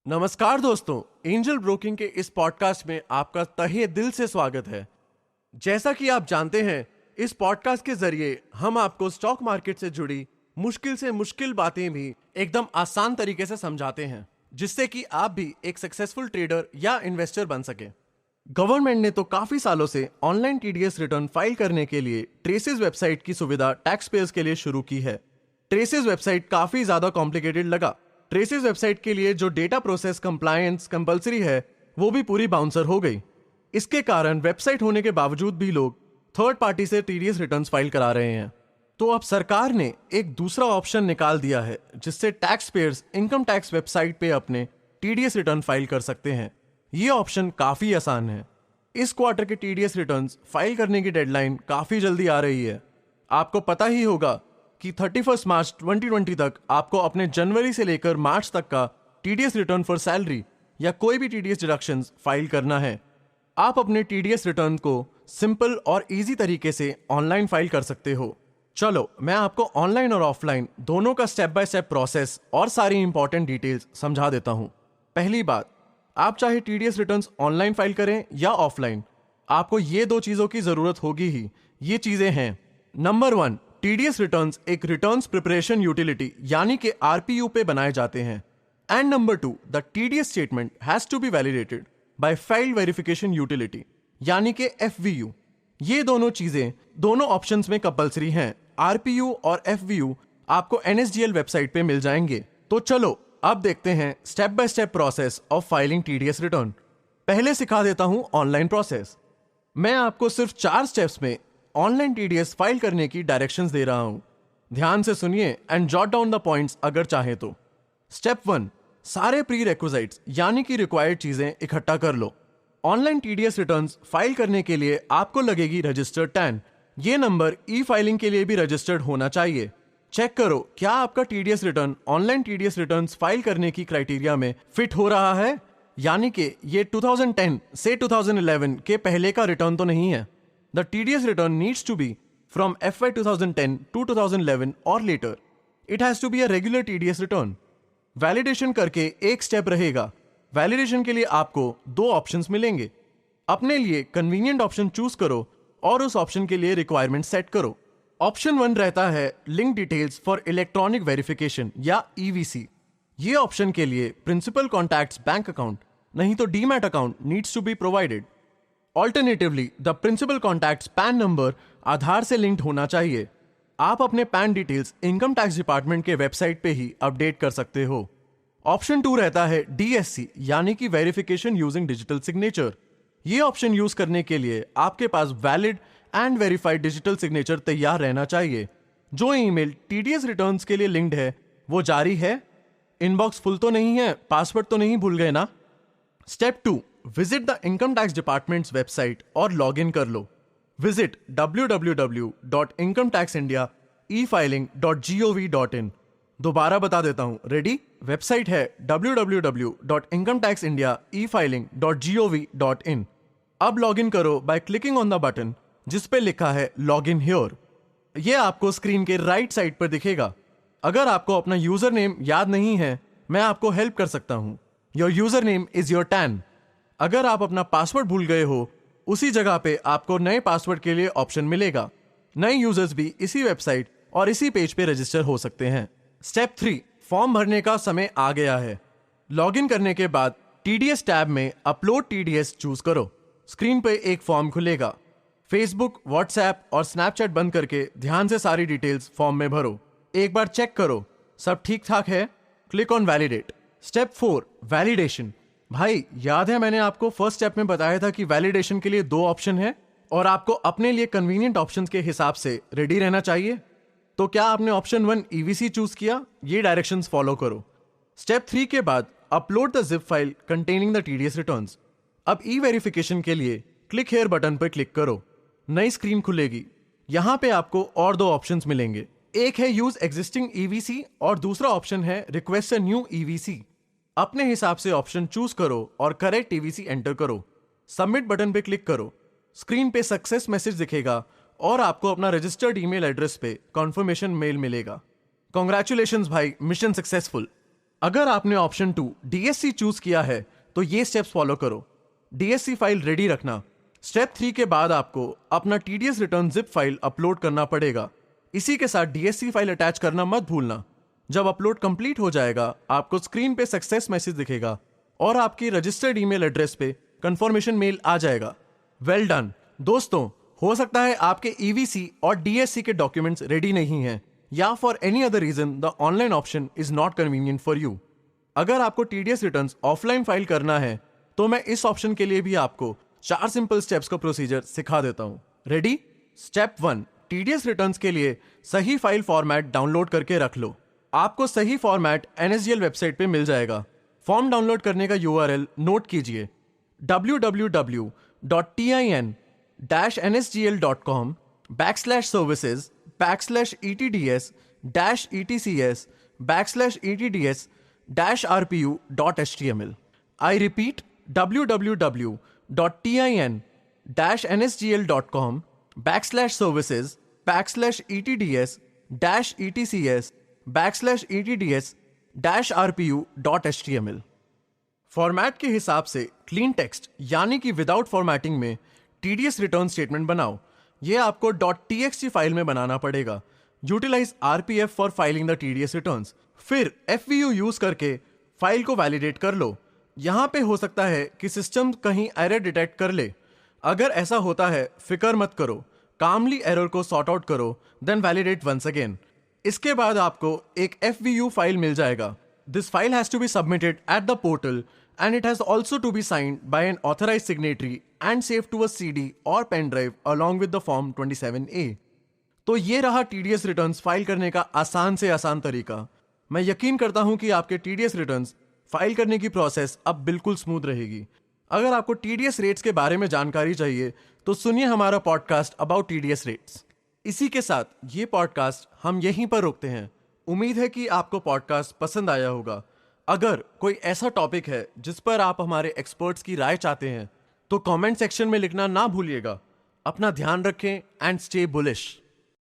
नमस्कार दोस्तों, angel broking के इस पॉडकास्ट में आपका तहे दिल से स्वागत है। जैसा कि आप जानते हैं, इस पॉडकास्ट के जरिए हम आपको स्टॉक मार्केट से जुड़ी मुश्किल से मुश्किल बातें भी एकदम आसान तरीके से समझाते हैं, जिससे कि आप भी एक सक्सेसफुल ट्रेडर या इन्वेस्टर बन सके। गवर्नमेंट ने तो काफी सालों से ऑनलाइन टीडीएस रिटर्न फाइल करने के लिए ट्रेसिस वेबसाइट की सुविधा टैक्स पेयर्स के लिए शुरू की है। ट्रेसिस वेबसाइट काफी ज्यादा कॉम्प्लिकेटेड लगा। ट्रेसिस वेबसाइट के लिए जो डेटा प्रोसेस कंप्लायंस कंपलसरी है, वो भी पूरी बाउंसर हो गई। इसके कारण वेबसाइट होने के बावजूद भी लोग थर्ड पार्टी से टीडीएस रिटर्न्स फाइल करा रहे हैं। तो अब सरकार ने एक दूसरा ऑप्शन निकाल दिया है, जिससे tax payers income tax website पे अपने टीडीएस रिटर्न फाइल कर सकते हैं। ये ऑप्शन काफी आसान है। इस क्वार्टर के टीडीएस रिटर्न्स फाइल करने की डेडलाइन काफी जल्दी आ रही है। आपको पता ही होगा कि 31 मार्च 2020 तक आपको अपने जनवरी से लेकर मार्च तक का टीडीएस रिटर्न फॉर सैलरी या कोई भी टीडीएस डिडक्शंस फाइल करना है। आप अपने टीडीएस रिटर्न को सिंपल और इजी तरीके से ऑनलाइन फाइल कर सकते हो। चलो, मैं आपको ऑनलाइन और ऑफलाइन दोनों का स्टेप बाय स्टेप प्रोसेस और सारी इंपॉर्टेंट डिटेल्स समझा देता हूं। पहली बात, आप चाहे टीडीएस रिटर्न्स ऑनलाइन फाइल करें या ऑफलाइन, आपको ये दो चीजों की जरूरत होगी ही। ये चीजें हैं, नंबर 1, टीडीएस रिटर्न्स एक रिटर्न्स प्रिपरेशन यूटिलिटी यानी कि आरपीयू पे बनाए जाते हैं। And number 2, the TDS statement has to be validated by file verification utility यानी कि एफवीयू। ये दोनों चीजें दोनों ऑप्शंस में कंपलसरी हैं। आरपीयू और एफवीयू आपको एनएसडीएल वेबसाइट पे मिल जाएंगे। तो चलो अब देखते हैं step by step process of filing TDS return. पहले सिखा देता हूं ऑनलाइन प्रोसेस। मैं आपको सिर्फ 4 स्टेप्स में ऑनलाइन टीडीएस फाइल करने की डायरेक्शंस दे रहा हूं। ध्यान से सुनिए and jot down the points अगर चाहे तो। स्टेप 1, सारे प्री रिक्विजिट्स यानी कि रिक्वायर्ड चीजें इकट्ठा कर लो। ऑनलाइन टीडीएस रिटर्न्स फाइल करने के लिए आपको लगेगी रजिस्टर्ड टैन। ये नंबर ई फाइलिंग के लिए भी रजिस्टर्ड होना चाहिए। चेक करो क्या आपका TDS return online TDS returns file करने की क्राइटेरिया में फिट हो रहा है, यानी कि ये 2010 से 2011 के पहले का रिटर्न तो नहीं है। The TDS return needs to be from FY 2010 to 2011 or later. It has to be a regular TDS return. Validation करके एक स्टेप रहेगा। वैलिडेशन के लिए आपको 2 ऑप्शंस मिलेंगे। अपने लिए कन्वीनियंट ऑप्शन चूज करो और उस ऑप्शन के लिए रिक्वायरमेंट सेट करो। ऑप्शन 1 रहता है link details for electronic verification या ईवीसी। ये ऑप्शन के लिए प्रिंसिपल कॉन्टैक्ट्स बैंक अकाउंट नहीं तो demat account needs to be provided. Alternatively, the principal contact's PAN number Aadhaar से लिंक्ड होना चाहिए। आप अपने PAN details income tax department के वेबसाइट पे ही अपडेट कर सकते हो। ऑप्शन 2 रहता है डीएससी यानी कि वेरिफिकेशन यूजिंग डिजिटल सिग्नेचर। ये ऑप्शन यूज करने के लिए आपके पास valid and verified digital signature तैयार रहना चाहिए। जो ईमेल टीडीएस रिटर्न्स के लिए लिंक्ड है वो जारी है, इनबॉक्स फुल तो नहीं है, पासवर्ड तो नहीं भूल गए ना। Step 2, visit the income tax departments website और लॉग इन कर लो। Visit www.incometaxindia.efiling.gov.in। दोबारा बता देता हूं, रेडी? वेबसाइट है www.incometaxindia.efiling.gov.in। अब लॉग इन करो by clicking on the button जिस पे लिखा है लॉग इन हियर। ये आपको स्क्रीन के राइट साइड पर दिखेगा। अगर आपको अपना यूजर नेम याद नहीं है, मैं आपको हेल्प कर सकता हूं। Your user name is your tan. अगर आप अपना पासवर्ड भूल गए हो, उसी जगह पे आपको नए पासवर्ड के लिए ऑप्शन मिलेगा। नए यूजर्स भी इसी वेबसाइट और इसी पेज पे रजिस्टर हो सकते हैं। स्टेप 3, फॉर्म भरने का समय आ गया है। लॉगिन करने के बाद टीडीएस टैब में अपलोड टीडीएस चूज करो। स्क्रीन पे एक फॉर्म खुलेगा। फेसबुक, व्हाट्सएप और स्नैपचैट बंद करके ध्यान से सारी डिटेल्स फॉर्म में भरो। एक बार चेक करो सब ठीक ठाक है, click on validate. Step 4, validation. भाई, याद है मैंने आपको फर्स्ट स्टेप में बताया था कि वैलिडेशन के लिए 2 ऑप्शन है और आपको अपने लिए कन्वीनियंट ऑप्शंस के हिसाब से रेडी रहना चाहिए। तो क्या आपने ऑप्शन 1 ईवीसी चूज किया? ये डायरेक्शंस फॉलो करो। स्टेप 3 के बाद upload the zip file containing the TDS returns. अब ई वेरिफिकेशन के लिए क्लिक हियर बटन पर क्लिक करो। नई स्क्रीन खुलेगी। यहाँ पे आपको और 2 ऑप्शंस मिलेंगे। एक है यूज एग्जिस्टिंग ईवीसी और दूसरा ऑप्शन है रिक्वेस्ट अ न्यू ईवीसी। अपने हिसाब से ऑप्शन चूज करो और करेक्ट ईवीसी एंटर करो। सबमिट बटन पे क्लिक करो। स्क्रीन पे सक्सेस मैसेज दिखेगा और आपको अपना रजिस्टर्ड ईमेल एड्रेस पे कॉन्फर्मेशन मेल मिलेगा। कॉन्ग्रेचुलेशंस भाई, मिशन सक्सेसफुल। अगर आपने ऑप्शन 2 डीएससी चूज किया है तो ये स्टेप्स फॉलो करो। डीएससी फाइल रेडी रखना। स्टेप 3 के बाद आपको अपना TDS return zip file upload करना पड़ेगा। इसी के साथ डीएससी फाइल अटैच करना मत भूलना। जब अपलोड कंप्लीट हो जाएगा आपको स्क्रीन पे सक्सेस मैसेज दिखेगा और आपकी रजिस्टर्ड ईमेल एड्रेस पे कंफर्मेशन मेल आ जाएगा। वेल डन दोस्तों, हो सकता है आपके ईवीसी और डीएससी के डॉक्यूमेंट्स रेडी नहीं हैं या for any other reason the online option is not convenient for you. अगर आपको टीडीएस रिटर्न्स ऑफलाइन फाइल करना है तो मैं इस ऑप्शन के लिए भी आपको 4 सिंपल स्टेप्स का प्रोसीजर सिखा देता हूं। रेडी? स्टेप 1, टीडीएस रिटर्न्स के लिए सही फाइल फॉर्मेट डाउनलोड करके रख लो। आपको सही फॉर्मेट एनएसजीएल वेबसाइट पे मिल जाएगा। फॉर्म डाउनलोड करने का यूआरएल नोट कीजिए www.tins-services/etcs-etcs-rpu.html। I repeat www.tins-services/etcs-etcs-rpu.html। Format के हिसाब से क्लीन टेक्स्ट यानी कि विदाउट फॉर्मेटिंग में टीडीएस रिटर्न स्टेटमेंट बनाओ। यह आपको .txt फाइल में बनाना पड़ेगा। Utilize RPF for filing the TDS returns. फिर एफवीयू यूज करके फाइल को वैलिडेट कर लो। यहां पे हो सकता है कि सिस्टम कहीं एरर डिटेक्ट कर ले। अगर ऐसा होता है फिक्र मत करो, कामली एरर को सॉर्ट आउट करो, देन वैलिडेट वंस अगेन। इसके बाद आपको एक एफवीयू फाइल मिल जाएगा। This file has to be submitted at the portal and it has also to be signed by an authorized signatory and saved to a CD or pen drive along with the Form 27A। तो ये रहा TDS returns file करने का आसान से आसान तरीका। मैं यकीन करता हूं कि आपके टीडीएस रिटर्न्स फाइल करने की प्रोसेस अब बिल्कुल स्मूथ रहेगी। अगर आपको टीडीएस रेट्स के बारे में जानकारी चाहिए तो सुनिए हमारा पॉडकास्ट अबाउट टीडीएस रेट्स। इसी के साथ ये पॉडकास्ट हम यहीं पर रोकते हैं। उम्मीद है कि आपको पॉडकास्ट पसंद आया होगा। अगर कोई ऐसा टॉपिक है जिस पर आप हमारे एक्सपर्ट्स की राय चाहते हैं तो कमेंट सेक्शन में लिखना ना भूलिएगा। अपना ध्यान रखें एंड स्टे बुलिश।